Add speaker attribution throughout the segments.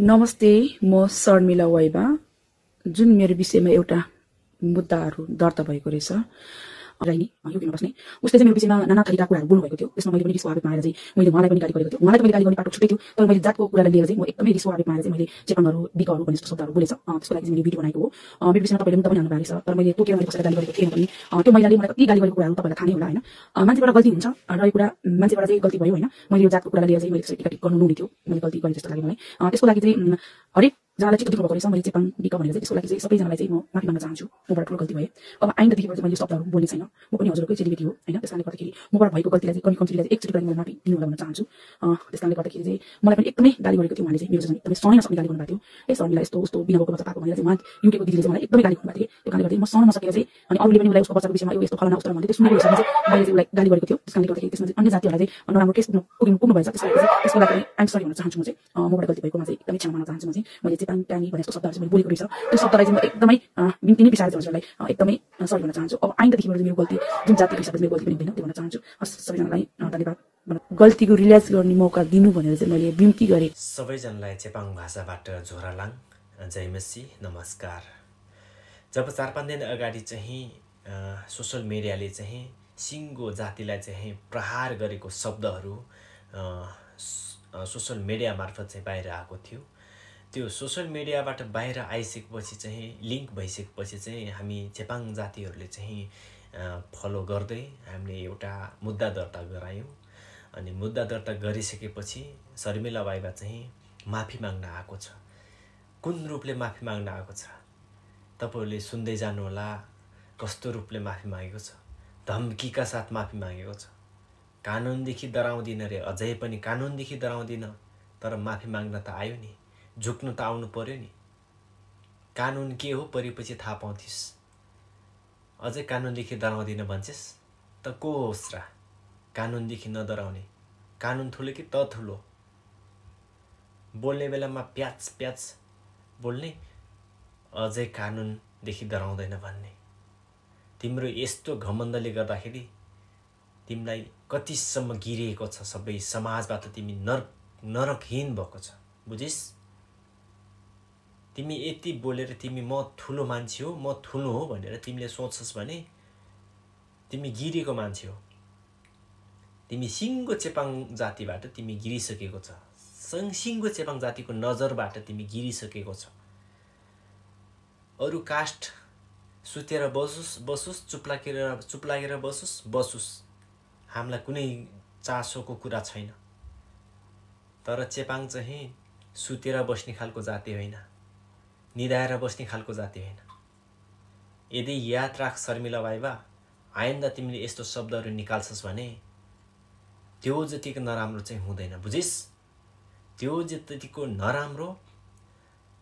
Speaker 1: नमस्ते, म शर्मिला वाइबा। जुन मेरो विषयमा एउटा मुद्दाहरू दर्ता भएको रहेछ राइनी युपीमा बस्ने उसले चाहिँ मेरो विषयमा नाना थरीका कुराहरू बोल्नुभएको थियो। त्यसमा मैले पनि रिसको आवेग मारेर चाहिँ मैले उहाँलाई पनि गाली गरेको थियो। उहाँलाई पनि गाली गर्ने पाटो छुट्टै थियो, तर मैले जातको कुरालाई लिएर चाहिँ म एकदमै रिसको आवेग मारेर चाहिँ मैले चेपाङहरू बिकहरू भन्ने जस्तो शब्दहरू बोलेछ। त्यसको लागि चाहिँ मैले भिडियो बनाएको हो। मेरो विषयमा तपाईँले मुद्दा पनि हाल्नु भएको छ, तर मैले तोकेर मैले कसैलाई गाली गरेको थिएन पनि। त्यो महिलाले मलाई कति गाली गरेको कुराहरू तपाईँलाई थाहा नै होला हैन। मान्छेबाट गल्ती हुन्छ र यो कुरा मान्छेबाट चाहिँ गल्ती भयो हैन। मैले यो जातको कुरालाई लिएर चाहिँ मैले त्यसरी टिका गर्नु नहुने थियो। मैले गल्ती गरेँ जस्तो लाग्यो मलाई। त्यसको लागि चाहिँ हरेक जनालाई चित्त दुख्नु भएको रहेछ। मैले चेपाङ बिक भनेर चाहिँ त्यसको लागि चाहिँ सबैजनालाई चाहिँ म माफी माग्न चाहन्छु। मबाट ठुलो गल्ती भयो। अब आइन्दादेखिबाट चाहिँ मैले शब्दहरू बोल्ने छैन। म पनि हजुरकै चेलीबेटी हो हैन। त्यसकारणले गर्दाखेरि मबाट भएको गल्तीलाई चाहिँ कमजोरीलाई चाहिँ एकचोटि पनि माफी दिनु होला भन्न चाहन्छु। त्यसकारणले गर्दाखेरि चाहिँ मलाई पनि एकदमै गाली गरेको थियो उहाँले चाहिँ मेरो चाहिँ एकदमै सहनै नसक्ने गाली गर्नुभएको थियो। ए शर्मिला यस्तो उस्तो बिना भएको बच्चा पाएको भनेर चाहिँ उहाँ युकेको दिदीले चाहिँ मलाई एकदमै गाली गर्नुभएको थियो। त्यो कारणले गर्दा म सहन नसकेर चाहिँ अनि अरूले पनि उसलाई उसको बच्चाको विषयमा यो यस्तो फलाना उस्तो भन्दै त्यो सुनेको हिसाबमा चाहिँ मैले चाहिँ उसलाई गाली गरेको थियो। त्यसकारणले गर्दाखेरि त्यसमा चाहिँ अन्य जातिहरूलाई चाहिँ नराम्रो केस पुग्नु भएछ। त्यसको लागि आइम सरी भन्न चाहन्छु। म चाहिँ मबाट गल्ती भएकोमा चाहिँ एकदमै क्षमा माग्न चाहन्छु। म चाहिँ मैले चाहिँ टाङी भने जस्तो शब्दहरू चाहिँ मैले बोलेको रहेछ। त्यो शब्दलाई चाहिँ म एकदमै बिन्ती नै बिसाएर हजुरलाई एकदमै सरी भन्न चाहन्छु। अब आइन्दादेखिबाट चाहिँ मेरो गल्ती जुन जातिको हिसाबले मेरो गल्ती पनि हुँदैन त्यो भन्न चाहन्छु। सबैजनालाई धन्यवाद। गल्तीको रियलाइज गर्ने मौका दिनु भनेर चाहिँ मैले बिन्ती गरेँ।
Speaker 2: सबैजनालाई चेपाङ भाषाबाट झोरालाङ जय मसी नमस्कार। जब 4-5 दिन अगाडि चाहिँ सोसल मिडियाले चाहिँ सिङ्गो जातिलाई चाहिँ प्रहार गरेको शब्दहरू सोसल मिडिया मार्फत चाहिँ बाहिर आएको थियो। त्यो सोसल मिडियाबाट बाहिर आइसकेपछि चाहिँ लिङ्क भइसकेपछि चाहिँ हामी चेपाङ जातिहरूले चाहिँ फलो गर्दै हामीले एउटा मुद्दा दर्ता गरायौँ। अनि मुद्दा दर्ता गरिसकेपछि शर्मिला वाइबा चाहिँ माफी माग्न आएको छ। कुन रूपले माफी माग्न आएको छ तपाईहरूले सुन्दै जानुहोला। कस्तो रूपले माफी मागेको छ, धम्कीका साथ माफी मागेको छ। कानुनदेखि डराउँदिन रे, अझै पनि कानुनदेखि डराउँदिन, तर माफी माग्न त आयो नि, झुक्नु त आउनु पर्यो नि। कानुन के हो परिपछि थाहा पाउँथिस्, अझै कानुनदेखि डराउँदिन भन्छेस् त को होस् र? कानुनदेखि नडराउने, कानुन ठुलो कि त ठुलो? बोल्ने बेलामा प्याच प्याच बोल्ने, अझै कानुनदेखि डराउँदैन भन्ने। तिम्रो यस्तो घमण्डले गर्दाखेरि तिमीलाई कतिसम्म गिरिएको छ सबै समाजबाट, तिमी नरकहीन भएको छ, बुझिस्? तिमी यति बोलेर तिमी म ठुलो मान्छे हो, म ठुलो हो भनेर तिमीले सोच्छस् भने तिमी गिरेको मान्छे हो। तिमी सिङ्गो चेपाङ जातिबाट तिमी गिरिसकेको छ। सिङ्गो चेपाङ जातिको नजरबाट तिमी गिरिसकेको छ। अरू कास्ट सुतेर बसुस्, चुप लागेर बसुस्, हामीलाई कुनै चासोको कुरा छैन। तर चेपाङ चाहिँ सुतेर बस्ने खालको जाति होइन, निदाएर बस्ने खालको जाति होइन। यदि याद राख शर्मिला वाइबा, आइन्दा तिमीले यस्तो शब्दहरू निकाल्छस् भने त्यो जतिको नराम्रो चाहिँ हुँदैन, बुझिस्? त्यो जतिको नराम्रो,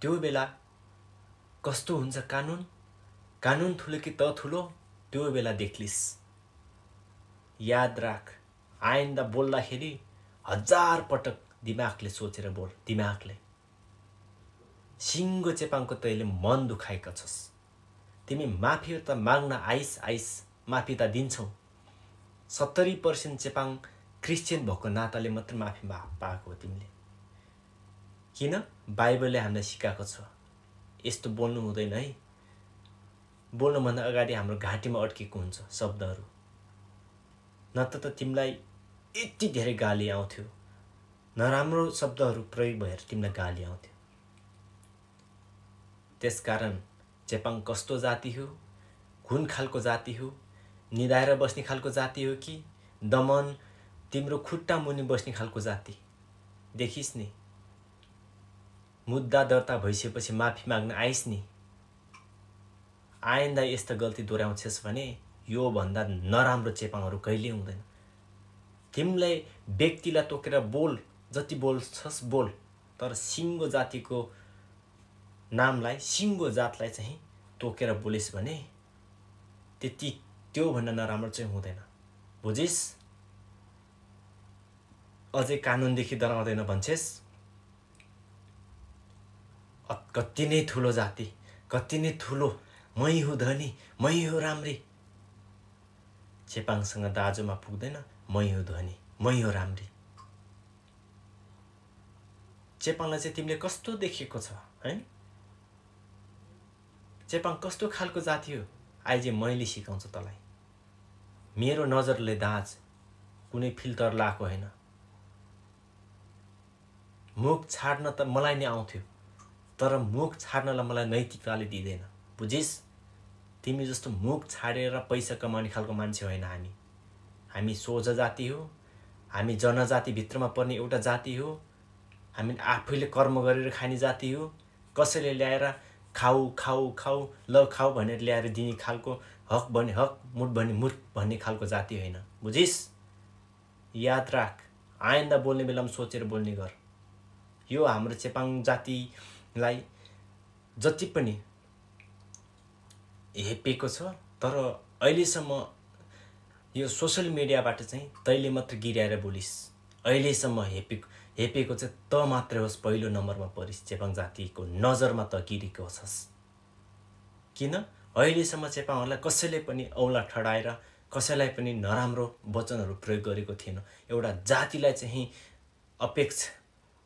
Speaker 2: त्यो बेला कस्तो हुन्छ कानुन ठुलो कि त ठुलो, त्यो बेला देख्लिस्। याद राख, आइन्दा बोल्दाखेरि 1000 पटक दिमागले सोचेर बोल, दिमागले। सिङ्गो चेपाङको तैँले मन दुखाएका छस्। तिमी माफी त माग्न आइस, माफी त दिन्छौ। 70% चेपाङ क्रिस्चियन भएको नाताले मात्र माफी पाएको हो तिमीले। किन? बाइबलले हामीलाई सिकाएको छ यस्तो बोल्नु हुँदैन है। बोल्नुभन्दा अगाडि हाम्रो घाँटीमा अड्केको हुन्छ शब्दहरू, नत्र त तिमीलाई यति धेरै गाली आउँथ्यो, नराम्रो शब्दहरू प्रयोग भएर तिमीलाई गाली आउँथ्यो। त्यसकारण चेपाङ कस्तो जाति हो, कुन खालको जाति हो, निदाएर बस्ने खालको जाति हो कि दमन तिम्रो खुट्टा मुनि बस्ने खालको जाति? देखिस् नि, मुद्दा दर्ता भइसकेपछि माफी माग्न आइस् नि। आइन्दा यस्ता गल्ती दोहोऱ्याउँछस् भने यो भन्दा नराम्रो चेपाङहरू कहिले हुँदैन। तिमीलाई व्यक्तिलाई तोकेर बोल, जति बोल्छस् बोल, तर सिङ्गो जातिको नामलाई, सिङ्गो जातलाई चाहिँ तोकेर बोलिस् भने त्यो भन्दा नराम्रो चाहिँ हुँदैन, बुझिस्? अझै कानुनदेखि डराउँदैन भन्छेस्। कति नै ठुलो जाति, कति नै ठुलो, मै हो धनी, मै हो राम्री। चेपाङसँग दाजुमा पुग्दैन, मै हो धनी, मै हो राम्री। चेपाङलाई चाहिँ तिमीले कस्तो देखेको छ है? चेपाङ कस्तो खालको जाति हो? आइज मैले सिकाउँछु तँलाई। मेरो नजरले दाज, कुनै फिल्टर लाएको होइन। मुख छाड्न त मलाई नै आउँथ्यो, तर मुख छाड्नलाई मलाई नैतिकताले दिँदैन। बुझिस्? तिमी जस्तो मुख छाडेर पैसा कमाउने खालको मान्छे होइन हामी। हामी सोझा जाति हो। हामी जनजातिभित्रमा पर्ने एउटा जाति हो। हामी आफैले कर्म गरेर खाने जाति हो। कसैले ल्याएर खाऊ खाऊ खाऊ ल खाऊ भनेर ल्याएर दिने खालको हक भने हक, मुठ भने मुठ भन्ने खालको जाति होइन। बुझिस्? याद राख, आइन्दा बोल्ने बेलामा सोचेर बोल्ने गर। यो हाम्रो चेपाङ जातिलाई जति पनि हेपेको छ, तर अहिलेसम्म यो सोसल मिडियाबाट चाहिँ तैँले मात्र गिराएर बोलिस्। अहिलेसम्म हेपेको चाहिँ त मात्रै होस्, पहिलो नम्बरमा परिस्। चेपाङ जातिको नजरमा त गिरेको होस्। किन? अहिलेसम्म चेपाङहरूलाई कसैले पनि औँला ठडाएर कसैलाई पनि नराम्रो वचनहरू प्रयोग गरेको थिएन। एउटा जातिलाई चाहिँ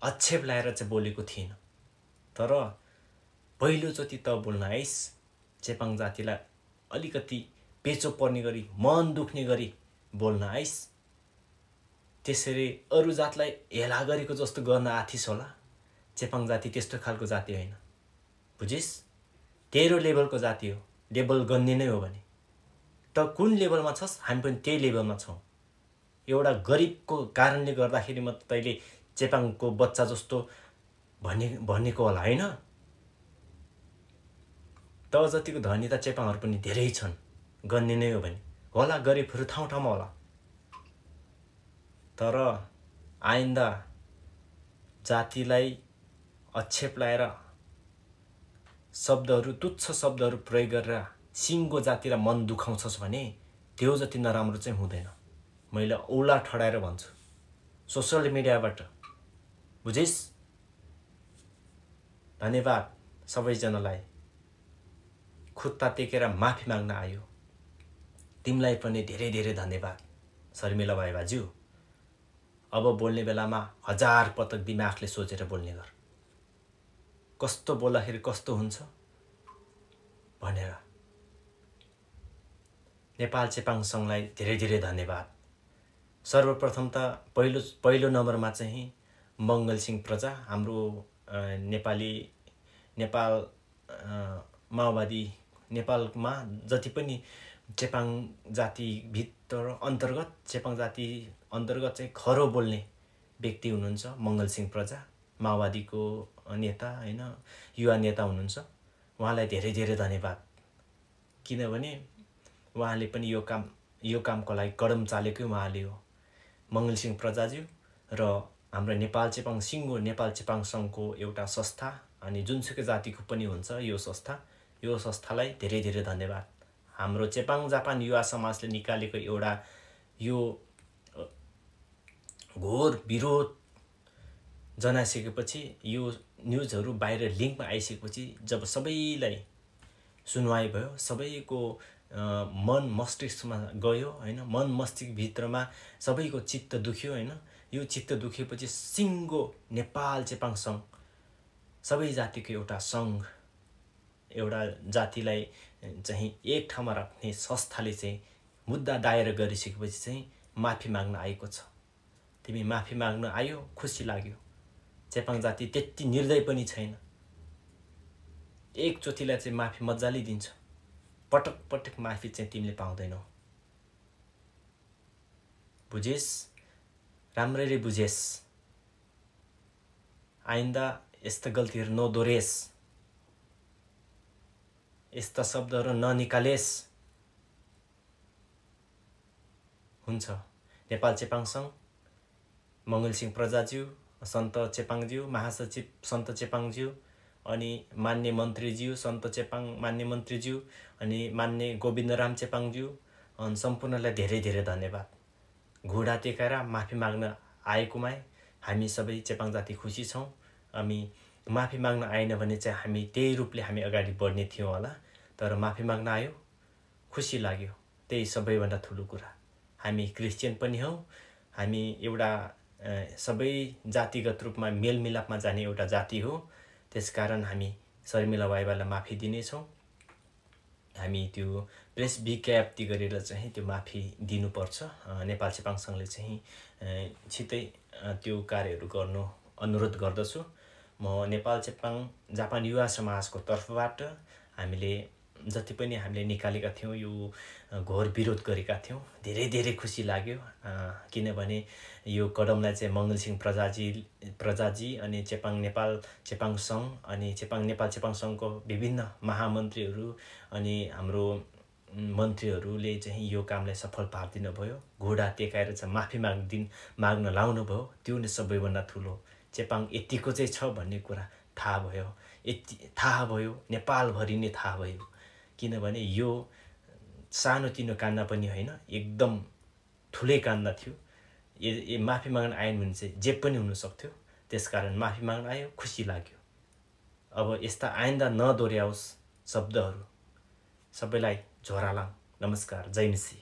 Speaker 2: आक्षेप लाएर चाहिँ बोलेको थिएन। तर पहिलोचोटि त बोल्न आइस्, चेपाङ जातिलाई अलिकति पेचो पर्ने गरी, मन दुख्ने गरी बोल्न आइस्। त्यसरी अरू जातलाई हेला गरेको जस्तो गर्न आथिस् होला। चेपाङ जाति त्यस्तो खालको जाति होइन। बुझिस्? तेरो लेभलको जाति हो। लेभल गन्ने नै हो भने त कुन लेभलमा छस्? हामी पनि त्यही लेभलमा छौँ। एउटा गरिबको कारणले गर्दाखेरि मात्र तैँले चेपाङको बच्चा जस्तो भनेको होला होइन? त जतिको धनी त चेपाङहरू पनि धेरै छन्। गन्ने नै हो भने होला, गरिबहरू ठाउँ ठाउँमा होला। तर आइन्दा जातिलाई आक्षेप लाएर शब्दहरू, तुच्छ शब्दहरू प्रयोग गरेर सिङ्गो जातिलाई मन दुखाउँछस् भने त्यो जति नराम्रो चाहिँ हुँदैन। मैले औला ठडाएर भन्छु सोसल मिडियाबाट। बुझिस्? धन्यवाद सबैजनालाई खुट्टा टेकेर माफी माग्न आयो। तिमीलाई पनि धेरै धेरै धन्यवाद शर्मिला भाइ बाज्यू। अब बोल्ने बेलामा 1000 पटक दिमागले सोचेर बोल्ने गर। कस्तो बोल्दाखेरि कस्तो हुन्छ भनेर। नेपाल चेपाङ सङ्घलाई धेरै धेरै धन्यवाद। सर्वप्रथम त पहिलो नम्बरमा चाहिँ मङ्गल सिंह प्रजा, हाम्रो नेपाल माओवादी नेपालमा जति पनि चेपाङ जातिभित्र अन्तर्गत, चेपाङ जाति अन्तर्गत चाहिँ खरो बोल्ने व्यक्ति हुनुहुन्छ मङ्गल सिंह प्रजा, माओवादीको नेता होइन, युवा नेता हुनुहुन्छ। उहाँलाई धेरै धेरै धन्यवाद। किनभने उहाँले पनि यो कामको लागि कदम चालेकै उहाँले हो। मङ्गल सिंह प्रजाज्यू र हाम्रो नेपाल चेपाङ सिङ्गो नेपाल चेपाङ सङ्घको एउटा संस्था, अनि जुनसुकै जातिको पनि हुन्छ यो संस्था, यो संस्थालाई धेरै धेरै धन्यवाद। हाम्रो चेपाङ जापान युवा समाजले निकालेको एउटा यो घोर विरोध जनाइसकेपछि, यो न्युजहरू बाहिर लिङ्कमा आइसकेपछि, जब सबैलाई सुनवाई भयो, सबैको मन मस्तिष्कमा गयो होइन, मन मस्तिष्कभित्रमा सबैको चित्त दुख्यो होइन। यो चित्त दुखेपछि सिङ्गो नेपाल चेपाङ सङ्घ, सबै जातिको एउटा सङ्घ, एउटा जातिलाई चाहिँ एक ठाउँमा राख्ने संस्थाले चाहिँ मुद्दा दायर गरिसकेपछि चाहिँ माफी माग्न आएको छ। तिमी माफी माग्न आयो, खुसी लाग्यो। चेपाङ जाति त्यति निर्दय पनि छैन। एकचोटिलाई चाहिँ माफी मजाले दिन्छ। पटक पटक माफी चाहिँ तिमीले पाउँदैनौ। बुझेस्? राम्ररी बुझेस्। आइन्दा यस्ता गल्तीहरू नदोरेस्, यस्ता शब्दहरू ननिकालेस्। हुन्छ। नेपाल चेपाङ सङ्घ, मङ्गल सिंह प्रजाज्यू, सन्त चेपाङज्यू, महासचिव सन्त चेपाङज्यू, अनि मान्य मन्त्रीज्यू सन्त चेपाङ मान्य मन्त्रीज्यू, अनि मान्य गोविन्दराम चेपाङज्यू, अनि सम्पूर्णलाई धेरै धेरै धन्यवाद। घुँडा टेकाएर माफी माग्न आएकोमा हामी सबै चेपाङ जाति खुसी छौँ। हामी माफी माग्न आएन भने चाहिँ हामी त्यही रूपले हामी अगाडि बढ्ने थियौँ होला। तर माफी माग्न आयो, खुसी लाग्यो। त्यही सबैभन्दा ठुलो कुरा। हामी क्रिस्चियन पनि हौँ, हामी एउटा सबै जातिगत रूपमा मेलमिलापमा जाने एउटा जाति हो। त्यसकारण हामी शर्मिला वाइबालाई माफी दिनेछौँ। हामी त्यो प्रेस विज्ञप्ति गरेर चाहिँ त्यो माफी दिनुपर्छ। नेपाल चेपाङ सङ्घले चाहिँ छिटै त्यो कार्यहरू गर्नु अनुरोध गर्दछु। म नेपाल चेपाङ जापान युवा समाजको तर्फबाट हामीले जति पनि हामीले निकालेका थियौँ यो घोर विरोध गरेका थियौँ। धेरै धेरै खुसी लाग्यो, किनभने यो कदमलाई चाहिँ मङ्गलसिंह प्रजाजी अनि नेपाल चेपाङ सङ्घ अनि नेपाल चेपाङ सङ्घको विभिन्न महामन्त्रीहरू अनि हाम्रो मन्त्रीहरूले चाहिँ यो कामलाई सफल पारिदिनु भयो। घोडा टेकाएर चाहिँ माफी माग्न लाउनु भयो। त्यो नै सबैभन्दा ठुलो चेपाङ यतिको चाहिँ छ भन्ने कुरा थाहा भयो। नेपालभरि नै थाहा भयो, किनभने यो सानोतिनो काण्ड पनि होइन, एकदम ठुलै काण्ड थियो। माफी माग्न आयो भने चाहिँ जे पनि हुनसक्थ्यो। त्यसकारण माफी माग्न आयो, खुसी लाग्यो। अब यस्ता आइन्दा नदोहोऱ्याओस् शब्दहरू। सबैलाई झोरालाङ नमस्कार, जय मिसी।